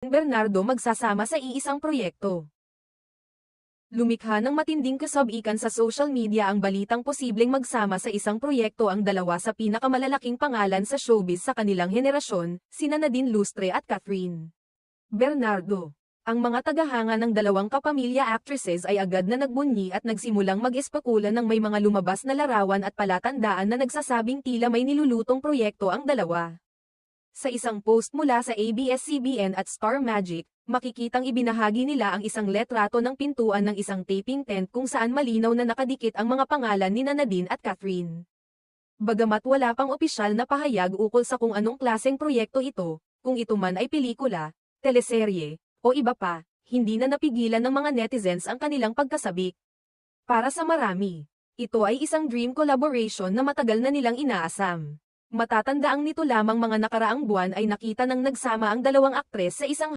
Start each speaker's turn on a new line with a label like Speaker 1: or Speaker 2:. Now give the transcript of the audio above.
Speaker 1: Bernardo magsasama sa iisang proyekto. Lumikha ng matinding kasabikan sa social media ang balitang posibleng magsama sa isang proyekto ang dalawa sa pinakamalalaking pangalan sa showbiz sa kanilang henerasyon, sina Nadine Lustre at Catherine Bernardo. Ang mga tagahanga ng dalawang kapamilya actresses ay agad na nagbunyi at nagsimulang mag-espekula ng may mga lumabas na larawan at palatandaan na nagsasabing tila may nilulutong proyekto ang dalawa. Sa isang post mula sa ABS-CBN at Star Magic, makikitang ibinahagi nila ang isang letrato ng pintuan ng isang taping tent kung saan malinaw na nakadikit ang mga pangalan ni Nadine at Catherine. Bagamat wala pang opisyal na pahayag ukol sa kung anong klaseng proyekto ito, kung ito man ay pelikula, teleserye, o iba pa, hindi na napigilan ng mga netizens ang kanilang pagkasabik. Para sa marami, ito ay isang dream collaboration na matagal na nilang inaasam. Matatandaang nito lamang mga nakaraang buwan ay nakita nang nagsama ang dalawang aktres sa isang